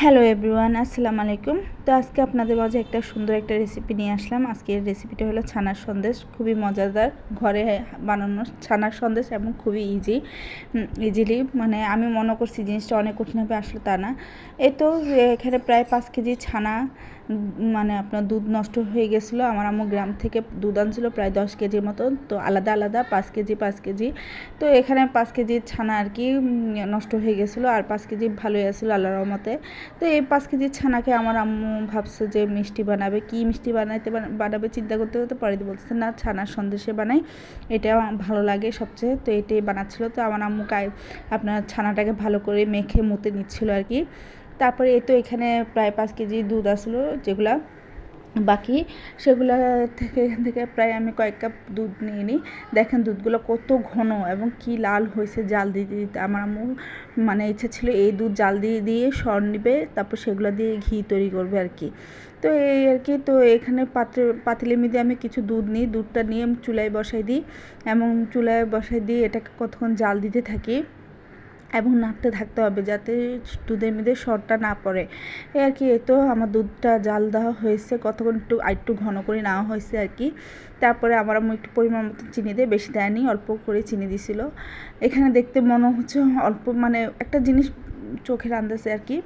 Hello everyone, আসসালামু আলাইকুম। তো আজকে আপনাদের মাঝে একটা সুন্দর একটা রেসিপি নিয়ে আসলাম। আজকের রেসিপিটা হলো ছানার সন্দেশ। খুবই মজাদার, ঘরে বানানো ছানার সন্দেশ এবং খুবই ইজিলি মানে আমি মনে করছি জিনিসটা অনেক কঠিন হবে, আসলে তা না। এই তো এখানে প্রায় 5 কেজি ছানা, মানে আপনার দুধ নষ্ট হয়ে গেছিলো। আমার আম্মু গ্রাম থেকে দুধ আনছিল প্রায় 10 কেজির মতো, তো আলাদা আলাদা 5 কেজি। তো এখানে 5 কেজি ছানা আর কি নষ্ট হয়ে গেছিলো, আর 5 কেজি ভালোই আসছিলো আল্লাহর রহমতে। তো এই 5 কেজি ছানাকে আমার আম্মু ভাবছে যে মিষ্টি বানাবে, কি মিষ্টি বানাবে চিন্তা করতে করতে পরে বলছে না, ছানার সন্দেশে বানাই, এটা ভালো লাগে সবচেয়ে। তো এটাই বানাচ্ছিলো। তো আমার আম্মু আপনার ছানাটাকে ভালো করে মেখে মুতে নিচ্ছিল আর কি। তারপরে এই তো এখানে প্রায় 5 কেজি দুধ আসলো, যেগুলা বাকি সেগুলো এখান থেকে প্রায় আমি কয়েক কাপ দুধ নিয়ে নিই। দেখেন দুধগুলো কত ঘন এবং কি লাল হয়েছে জাল দিতে দিতে। আমার আম্মু মানে ইচ্ছে ছিল এই দুধ জাল দিয়ে দিয়ে সর নিবে, তারপর সেগুলো দিয়ে ঘি তৈরি করবে আর কি। তো এই আর কি। তো এখানে পাতিলের মধ্যে আমি কিছু দুধ নিই, দুধটা নিয়ে চুলায় বসাই দিই এবং চুলায় বসাই দিয়ে এটাকে কতক্ষণ জাল দিতে থাকি এবং নাড়তে থাকতে হবে যাতে দুধের মধ্যে সরটা না পড়ে। এই আর কি। তো আমার দুধটা জাল দেওয়া হয়েছে, কতক্ষণ একটু ঘন করে নেওয়া হয়েছে আর কি। তারপরে আমার আম্মু একটু পরিমাণ মতো চিনি দিয়ে, বেশি দেয়নি, অল্প করে চিনি দিছিল। এখানে দেখতে মনে হচ্ছে অল্প, মানে একটা জিনিস চোখের আন্দাজে আর কি।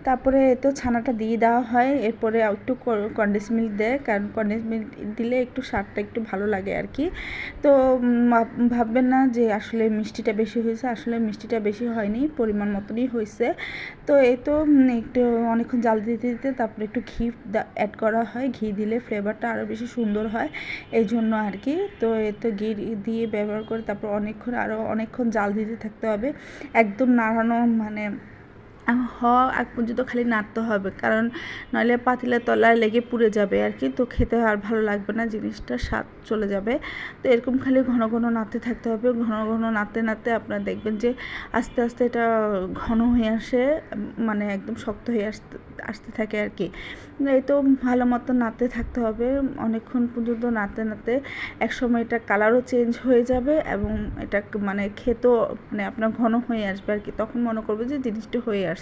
তারপরে তো ছানাটা দিয়ে দেওয়া হয়, এরপরে একটু কনডেন্স মিল্ক দেয়, কারণ কনডেন্স মিল্ক দিলে একটু স্বাদটা একটু ভালো লাগে আর কি। তো ভাববেন না যে আসলে মিষ্টিটা বেশি হয়েছে, আসলে মিষ্টিটা বেশি হয়নি, পরিমাণ মতনই হয়েছে। তো এই তো একটু অনেকক্ষণ জাল দিতে দিতে তারপরে একটু ঘি অ্যাড করা হয়, ঘি দিলে ফ্লেভারটা আরও বেশি সুন্দর হয়, এই জন্য আর কি। তো এই তো ঘি দিয়ে ব্যবহার করে তারপর আরও অনেকক্ষণ জাল দিতে থাকতে হবে, একদম নাড়ানো মানে আগ পর্যন্ত খালি নাড়তে হবে, কারণ নইলে পাতিলের তলায় লেগে পুড়ে যাবে আর কি। তো খেতে আর ভালো লাগবে না, জিনিসটা স্বাদ চলে যাবে। তো এরকম খালি ঘন ঘন নাড়তে থাকতে হবে, ঘন ঘন নাড়তে নাড়তে আপনারা দেখবেন যে আস্তে আস্তে এটা ঘন হয়ে আসে, মানে একদম শক্ত হয়ে আসতে থাকে আর কি। এই তো ভালো মতো নাড়তে থাকতে হবে, অনেকক্ষণ পর্যন্ত নাড়তে নাড়তে একসময় এটা কালারও চেঞ্জ হয়ে যাবে এবং এটা মানে খেতেও মানে আপনার ঘন হয়ে আসবে আর কি। তখন মনে করবে যে জিনিসটা হয়ে আসছে।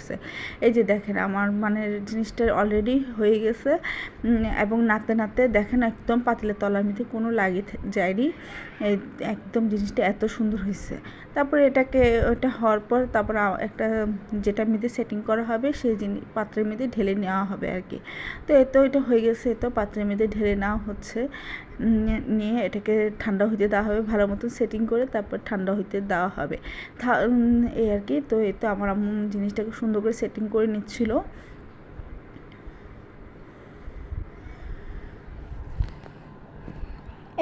এই যে দেখেন আমার মানে জিনিসটা অলরেডি হয়ে গেছে এবং নাড়তে নাড়তে দেখেন একদম পাতিলের তলার মধ্যে কোনো যায়নি, একদম জিনিসটা এত সুন্দর হয়েছে। তারপরে ওটা হওয়ার পর তারপর একটা যেটার মধ্যে সেটিং করা হবে সেই পাত্রের মধ্যে ঢেলে নেওয়া হবে আর কি। তো এটা হয়ে গেছে, তো পাত্রের মধ্যে ঢেলে নেওয়া হচ্ছে, নিয়ে এটাকে ঠান্ডা হইতে দেওয়া হবে, ভালো মতো সেটিং করে তারপর ঠান্ডা হইতে দেওয়া হবে এই আর কি। তো এই তো আমার আম্মু জিনিসটাকে সুন্দর করে সেটিং করে নিচ্ছিল।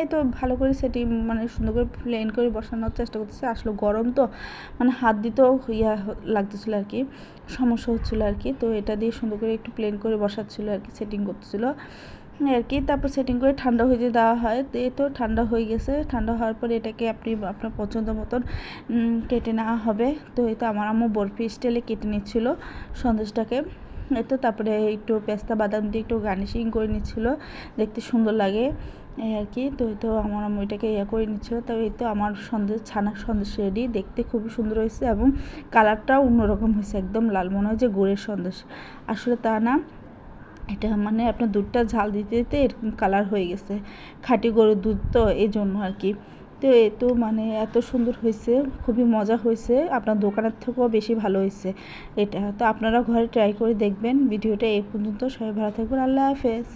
এই তো ভালো করে সেটি মানে সুন্দর করে প্লেন করে বসানোর চেষ্টা করতেছে, আসলে গরম তো মানে হাত দিতেও লাগতেছিলো আর কি, সমস্যা হচ্ছিলো আর কি। তো এটা দিয়ে সুন্দর করে একটু প্লেন করে বসাচ্ছিলো আর কি, সেটিং করতেছিলো আর কি। তারপর সেটিং করে ঠান্ডা হইতে দেওয়া হয়। তো এই তো ঠান্ডা হয়ে গেছে, ঠান্ডা হওয়ার পরে এটাকে আপনার পছন্দ মতন কেটে নেওয়া হবে। তো এই তো আমার আম্মু বরফি স্টাইলে কেটে নিচ্ছিলো সন্দেশটাকে। এই তো তারপরে একটু পেস্তা বাদাম দিয়ে একটু গার্নিশিং করে নিচ্ছিলো, দেখতে সুন্দর লাগে এই আর কি। তো আমার আম্মু এটাকে করে নিচ্ছিলো। তবে এই তো আমার ছানার সন্দেশ রেডি, দেখতে খুবই সুন্দর হয়েছে এবং কালারটাও অন্যরকম হয়েছে, একদম লাল, মনে হয় যে গুড়ের সন্দেশ, আসলে তা না। এটা মানে আপনার দুধটা ঝাল দিতে দিতে এরকম কালার হয়ে গেছে, খাঁটি গরুর দুধ তো এই জন্য আর কি। তো মানে এত সুন্দর হয়েছে, খুবই মজা হয়েছে, আপনার দোকানের থেকেও বেশি ভালো হয়েছে এটা। তো আপনারা ঘরে ট্রাই করে দেখবেন। ভিডিওটা এই পর্যন্ত, সবাই ভালো থাকবেন, আল্লাহ হাফেজ।